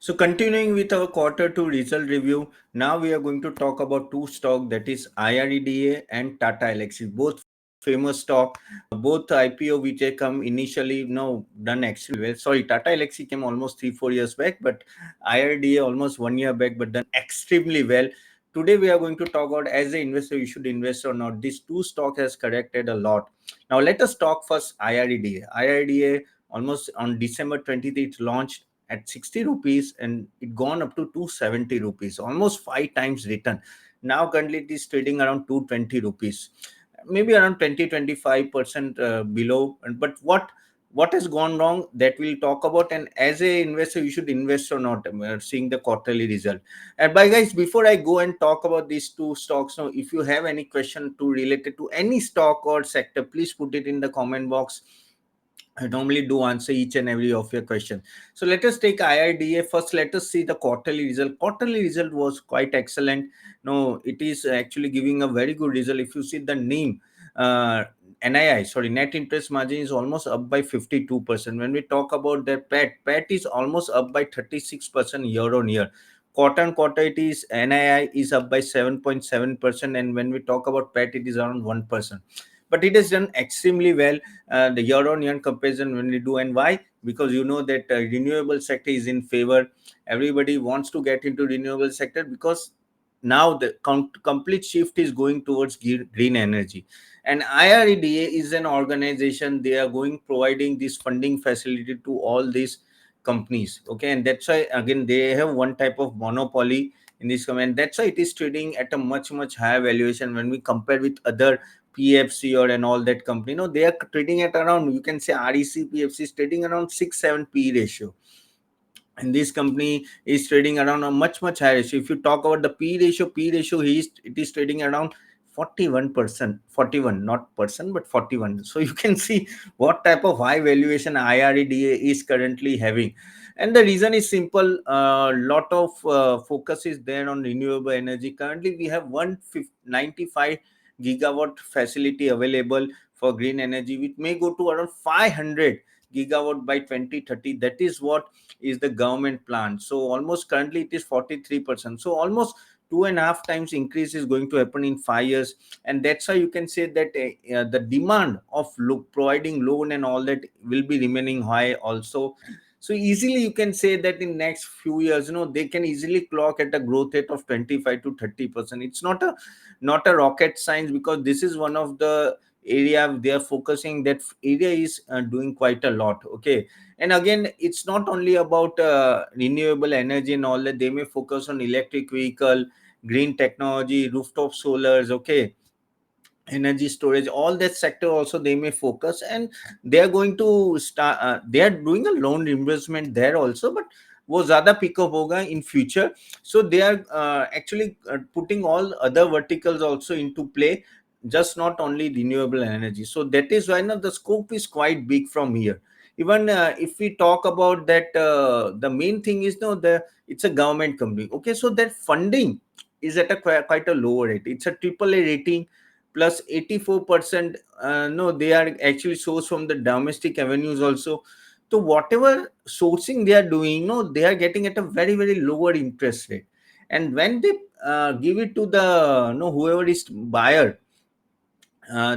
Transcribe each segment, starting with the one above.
So continuing with our quarter two result review, now we are going to talk about two stock, that is IREDA and Tata Elxsi, both famous stock, both IPO which have come initially done extremely well. Sorry, Tata Elxsi came almost 3-4 years back, but IREDA almost 1 year back, but done extremely well. Today we are going to talk about as an investor you should invest or not. These two stock has corrected a lot. Now let us talk first IREDA. IREDA almost on December 23rd it launched at 60 rupees and it gone up to 270 rupees, almost 5 times return. Now currently it is trading around 220 rupees, maybe around 20-25% below. But what has gone wrong, that we'll talk about, and as a investor you should invest or not, seeing the quarterly result. And by guys, before I go and talk about these two stocks, now if you have any question to related to any stock or sector, please put it in the comment box. I normally do answer each and every of your question. So let us take IRDA first. Let us see the quarterly result. Quarterly result was quite excellent. No, it is actually giving a very good result. If you see the name, NII, sorry, net interest margin is almost up by 52%. When we talk about the PAT is almost up by 36% year on year. Quarter on quarter, it is NII is up by 7.7%, and when we talk about PAT, it is around 1%. But it has done extremely well, the year on year comparison when we do. And why? Because you know that renewable sector is in favor. Everybody wants to get into renewable sector because now the complete shift is going towards green energy. And IREDA is an organization, they are going providing this funding facility to all these companies. Okay, and that's why again they have one type of monopoly in this company, and that's why it is trading at a much higher valuation when we compare with other PFC or and all that company. No, they are trading at around, you can say REC PFC is trading around 6-7 P ratio, and this company is trading around a much higher ratio. If you talk about the P ratio it is trading around 41%, 41 not percent but 41. So you can see what type of high valuation IREDA is currently having. And the reason is simple, lot of focus is there on renewable energy. Currently we have 195 gigawatt facility available for green energy, which may go to around 500 gigawatt by 2030. That is what is the government plan. So almost currently it is 43%. So almost 2.5 times increase is going to happen in 5 years. And that's why you can say that the demand of providing loan and all that will be remaining high also. So easily you can say that in next few years, they can easily clock at a growth rate of 25 to 30%. It's not a rocket science, because this is one of the area they are focusing. That area is doing quite a lot. Okay, and again, it's not only about renewable energy and all that. They may focus on electric vehicle, green technology, rooftop solars, okay, energy storage, all that sector also they may focus. And they are going to start, they are doing a loan reimbursement there also, but वो ज़्यादा pickup होगा in future. So they are actually putting all other verticals also into play, just not only renewable energy. So that is why now the scope is quite big from here. Even if we talk about that, the main thing is the it's a government company. Okay, so that funding is at a quite a lower rate. It's a AAA rating plus 84%. No, they are actually sourced from the domestic avenues also. So whatever sourcing they are doing, no, they are getting at a very lower interest rate. And when they give it to the whoever is buyer,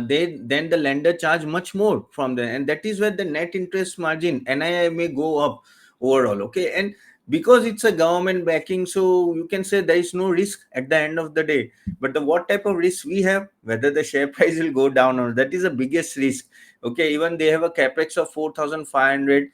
they then the lender charge much more from them, and that is where the net interest margin NII may go up overall. Okay, and because it's a government backing, so you can say there is no risk at the end of the day. But the what type of risk we have, whether the share price will go down, or that is the biggest risk. Okay, even they have a capex of 4,500,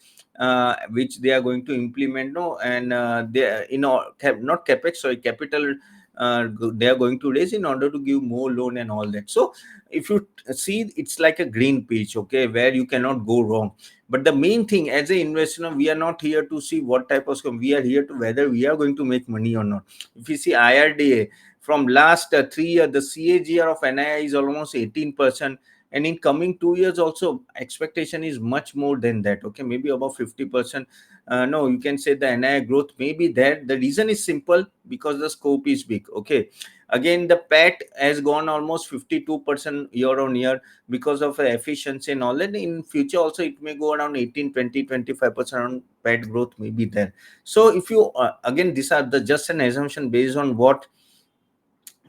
which they are going to implement. No, and they not capex, sorry, capital, they are going to raise in order to give more loan and all that. So if you see, it's like a green page, okay, where you cannot go wrong. But the main thing, as an investor, we are not here to see what type of we are here to whether we are going to make money or not. If you see IRDA from last 3 years, the CAGR of NII is almost 18%, and in coming 2 years also expectation is much more than that. Okay, maybe about 50%. No, you can say the NII growth may be there. The reason is simple, because the scope is big. Okay, again the PAT has gone almost 52% year on year because of efficiency and all that. In future also it may go around 18, 20, 25% on PAT growth may be there. So if you again, these are the just an assumption based on what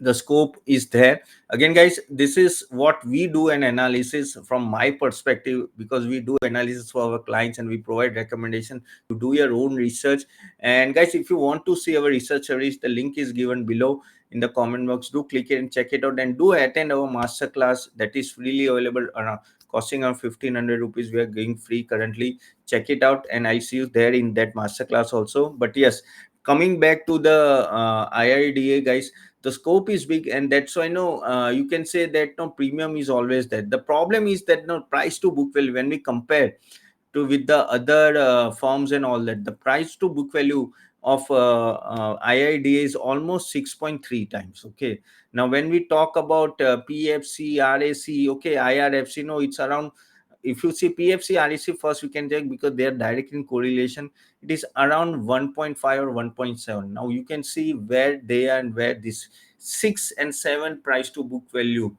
the scope is there. Again guys, this is what we do an analysis from my perspective, because we do analysis for our clients and we provide recommendation to do your own research. And guys, if you want to see our research service, the link is given below in the comment box. Do click it and check it out, and do attend our master class that is freely available, costing around 1500 rupees. We are giving free currently. Check it out and I'll see you there in that master class also. But yes, coming back to the IRDA guys, the scope is big, and that's why no, you can say that no premium is always there. The problem is that no price to book value, when we compare to with the other firms and all that, the price to book value of IIDA is almost 6.3 times. Okay, now when we talk about PFC, RAC, okay, IRFC, no, it's around, if you see PFC, RAC first, we can check because they are direct in correlation. It is around 1.5 or 1.7. Now you can see where they are and where this 6 and 7 price to book value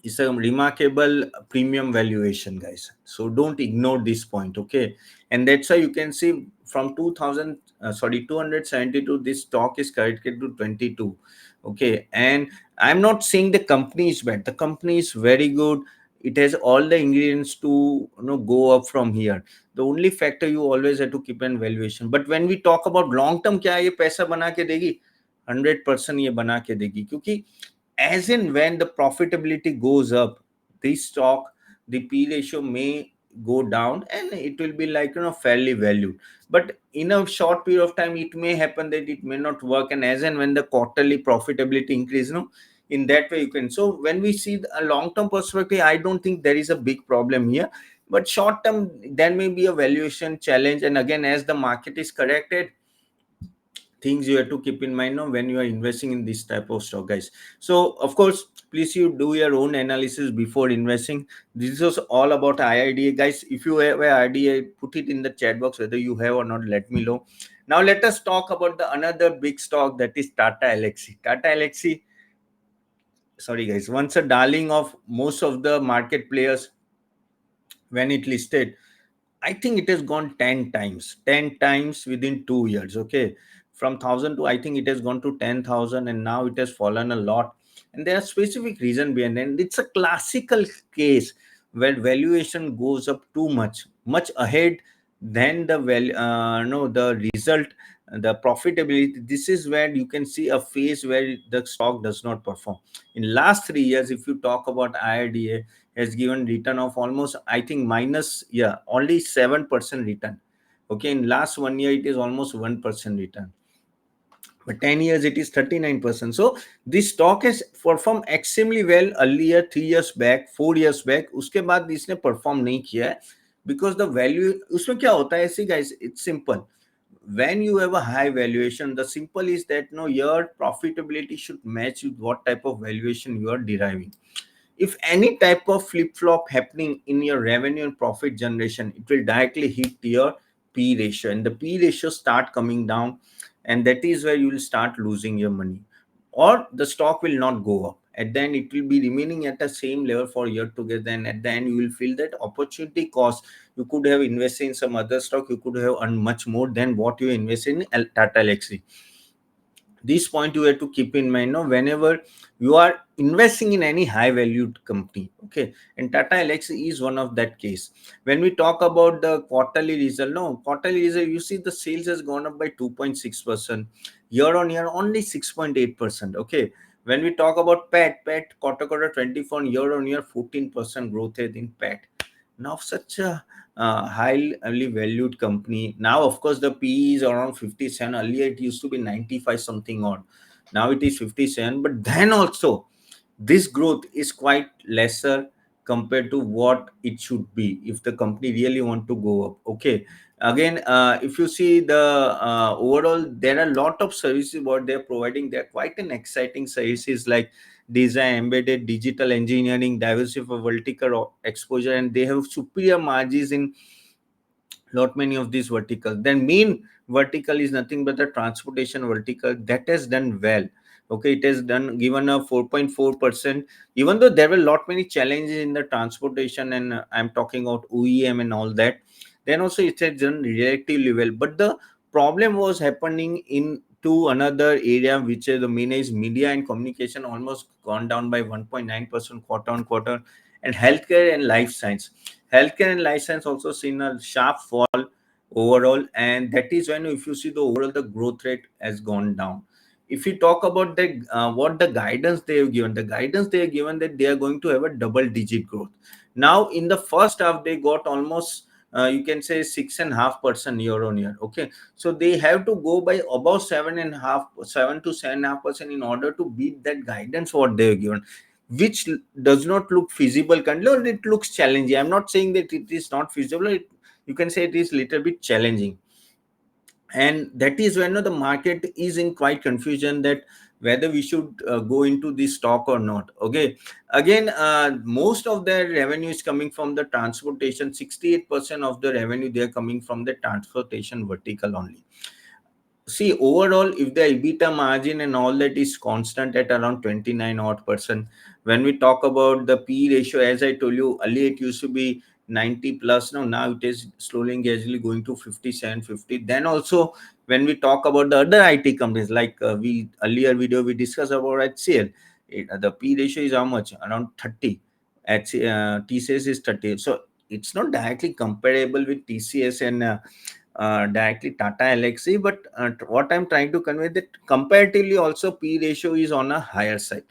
is a remarkable premium valuation, guys. So don't ignore this point. Okay, and that's why you can see from 2000 272, this stock is corrected to 22. Okay, and I'm not saying the company is bad. The company is very good. It has all the ingredients to go up from here. The only factor you always have to keep an valuation. But when we talk about long term, क्या ये पैसा बना के देगी? 100% ये बना के देगी, क्योंकि as in when the profitability goes up, the stock, the P ratio may go down and it will be like fairly valued. But in a short period of time, it may happen that it may not work. And as and when the quarterly profitability increase, in that way you can. So when we see a long-term perspective, I don't think there is a big problem here. But short term, there may be a valuation challenge. And again, as the market is corrected, things you have to keep in mind when you are investing in this type of stock, guys. So of course, please you do your own analysis before investing. This is all about IIDA, guys. If you have an idea, put it in the chat box whether you have or not, let me know. Now let us talk about the another big stock, that is Tata Elxsi. Tata Elxsi, sorry guys, once a darling of most of the market players. When it listed, I think it has gone 10 times, 10 times within 2 years. Okay. From 1,000 to, I think it has gone to 10,000, and now it has fallen a lot. And there are specific reason behind it. And it's a classical case where valuation goes up too much, much ahead than the no, the result, the profitability. This is where you can see a phase where the stock does not perform. In last 3 years, if you talk about IRDA, has given return of almost, I think, minus, yeah, only 7% return. Okay, in last 1 year it is almost 1% return, but 10 years it is 39%. So this stock has performed extremely well earlier, 3 years back, 4 years back. उसके बाद इसने perform नहीं किया है, because the value उसमें क्या होता है, see guys, it's simple. When you have a high valuation, the simple is that your profitability should match with what type of valuation you are deriving. If any type of flip-flop happening in your revenue and profit generation, it will directly hit your P ratio, and the P ratio start coming down, and that is where you will start losing your money, or the stock will not go up. At the end, it will be remaining at the same level for year together, and at the end, you will feel that opportunity cost. You could have invested in some other stock, you could have earned much more than what you invested in Tata Elxsi. This point you have to keep in mind whenever you are investing in any high valued company. Okay, and Tata Elxsi is one of that case. When we talk about the quarterly result, quarterly result, you see the sales has gone up by 2.6%, year on year only 6.8%. Okay, when we talk about PAT quarter 24, year on year 14% growth rate in PAT. Now such a highly valued company. Now of course the PE is around 57. Earlier it used to be 95 something odd, now it is 57. But then also this growth is quite lesser compared to what it should be if the company really want to go up. Okay, again, if you see the overall, there are a lot of services what they're providing. They're quite an exciting services, like design, embedded digital engineering, diversified vertical exposure, and they have superior margins in lot many of these verticals. Then main vertical is nothing but the transportation vertical that has done well. Okay, it has done given a 4.4%, even though there were lot many challenges in the transportation, and I'm talking about OEM and all that. Then also it has done relatively well, but the problem was happening in to another area, which is the main is media and communication, almost gone down by 1.9% quarter on quarter, and healthcare and life science. Healthcare and life science also seen a sharp fall overall, and that is when, if you see the overall, the growth rate has gone down. If you talk about the what the guidance they have given, the guidance they have given that they are going to have a double digit growth. Now in the first half they got almost you can say 6.5% year on year. Okay, so they have to go by about 7.5, 7 to 7.5% in order to beat that guidance what they have given, which does not look feasible currently, or it looks challenging. I'm not saying that it is not feasible. You can say it is little bit challenging, and that is when the market is in quite confusion that whether we should go into this stock or not. Okay, again, most of their revenue is coming from the transportation. 68% of the revenue they are coming from the transportation vertical only. See, overall, if the EBITDA margin and all that is constant at around 29 odd percent, when we talk about the P ratio, as I told you earlier, it used to be 90 plus. Now it is slowly and gradually going to 57, 50. Then also, when we talk about the other IT companies, like we earlier video we discussed about HCL, the P ratio is how much? Around 30. TCS is 30. So it's not directly comparable with TCS and directly Tata Elxsi, but what I'm trying to convey that comparatively also P ratio is on a higher side.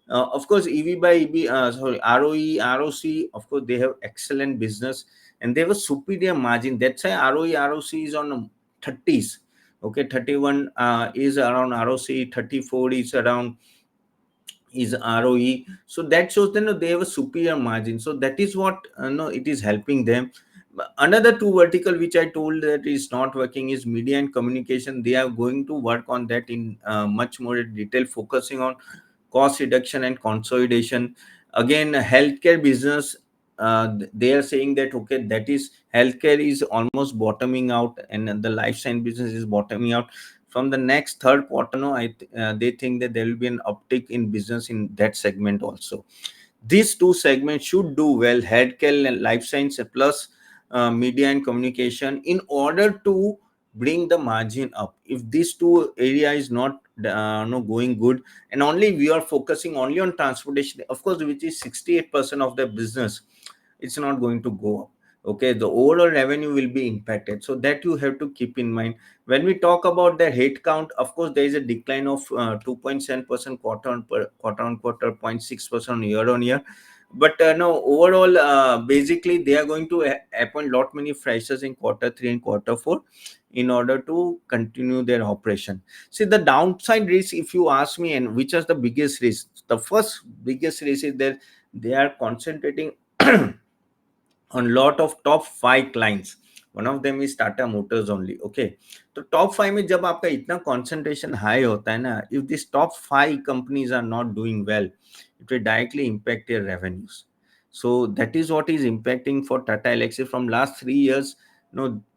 Of course, EV by EV, sorry, ROE, ROC, of course, they have excellent business and they have a superior margin. That's why ROE, ROC is on 30s. Okay, 31 is around ROC, 34 is around is ROE. So that shows that they have a superior margin. So that is what no, it is helping them. Another two vertical which I told that is not working is media and communication. They are going to work on that in much more detail, focusing on cost reduction and consolidation. Again, healthcare business, they are saying that okay, that is healthcare is almost bottoming out, and the life science business is bottoming out. From the next third quarter, no, they think that there will be an uptick in business in that segment also. These two segments should do well, healthcare and life science plus media and communication, in order to bring the margin up. If these two area is not no going good, and only we are focusing only on transportation, of course, which is 68% of the business, it's not going to go up. Okay, the overall revenue will be impacted, so that you have to keep in mind. When we talk about the head count, of course there is a decline of 2.7% quarter on quarter on quarter, 0.6% year on year. But no, overall, basically they are going to appoint lot many freshers in quarter 3 and quarter 4 in order to continue their operation. See, the downside risk, if you ask me, and which is the biggest risk, the first biggest risk is that they are concentrating on lot of top 5 clients. One of them is Tata Motors only. Okay, तो top 5 में जब आपका इतना concentration high होता है ना, if these top 5 companies are not doing well, it will directly impact their revenues. So that is what is impacting for Tata Elxsi from last 3 years.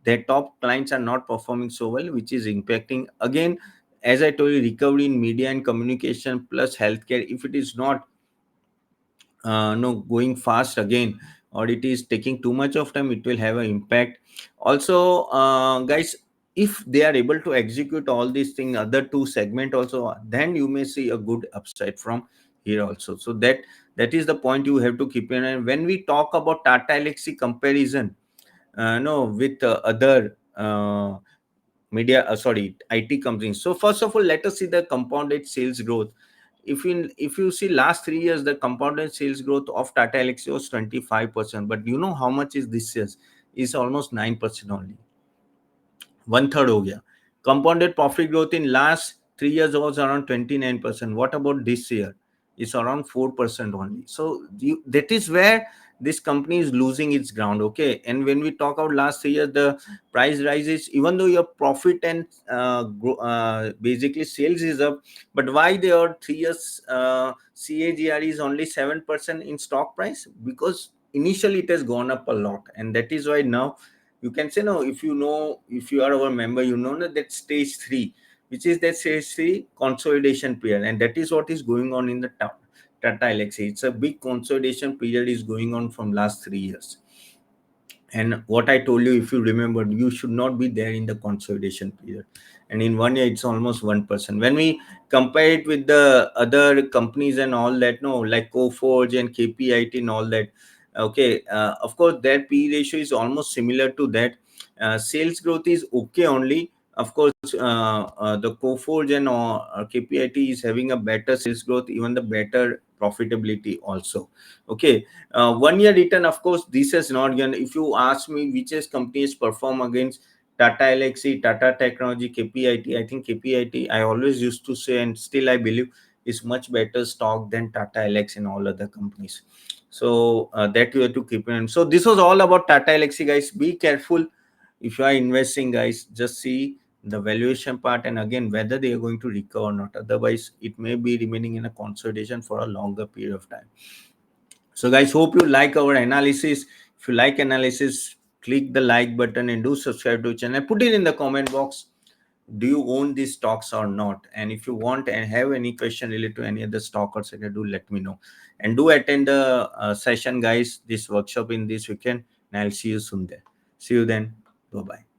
Their top clients are not performing so well, which is impacting again, as I told you, recovery in media and communication plus healthcare. If it is not no going fast again, or it is taking too much of time, it will have an impact. Also, guys, if they are able to execute all these things, other two segment also, then you may see a good upside from here also. So that is the point you have to keep in mind when we talk about Tata Elxsi comparison no with other media sorry, IT companies. So first of all, let us see the compounded sales growth. If you see last 3 years, the compounded sales growth of Tata Elxsi was 25%, but you know how much is this year's? Is almost 9% only, one third हो गया. Compounded profit growth in last 3 years was around 29%. What about this year? It's around 4% only. So that is where this company is losing its ground. Okay, and when we talk about last 3 years, the price rises, even though your profit and basically sales is up, but why their 3 years CAGR is only 7% in stock price? Because initially it has gone up a lot, and that is why now you can say, no, if you know, if you are our member, you know that stage 3, which is that stage 3 consolidation period, and that is what is going on in the Tata Elxsi. It's a big consolidation period is going on from last 3 years. And what I told you, if you remember, you should not be there in the consolidation period. And in 1 year, it's almost 1%. When we compare it with the other companies and all that, no, like Coforge and KPIT and all that, okay, of course, their P ratio is almost similar to that. Sales growth is okay only. Of course, the Coforge and KPIT is having a better sales growth, even the better profitability also. Okay, 1 year return, of course, this is not gonna. If you ask me which is companies perform against Tata Elxsi, Tata Technology, KPIT, I think KPIT, I always used to say, and still I believe, is much better stock than Tata Elxsi and all other companies. So that you have to keep in mind. So this was all about Tata Elxsi, guys. Be careful if you are investing, guys. Just see the valuation part, and again, whether they are going to recover or not. Otherwise, it may be remaining in a consolidation for a longer period of time. So guys, hope you like our analysis. If you like analysis, click the like button and do subscribe to the channel. Put it in the comment box, do you own these stocks or not? And if you want and have any question related to any other stock or sector, do let me know. And do attend the session, guys, this workshop in this weekend, and I'll see you soon there. See you then. Bye bye.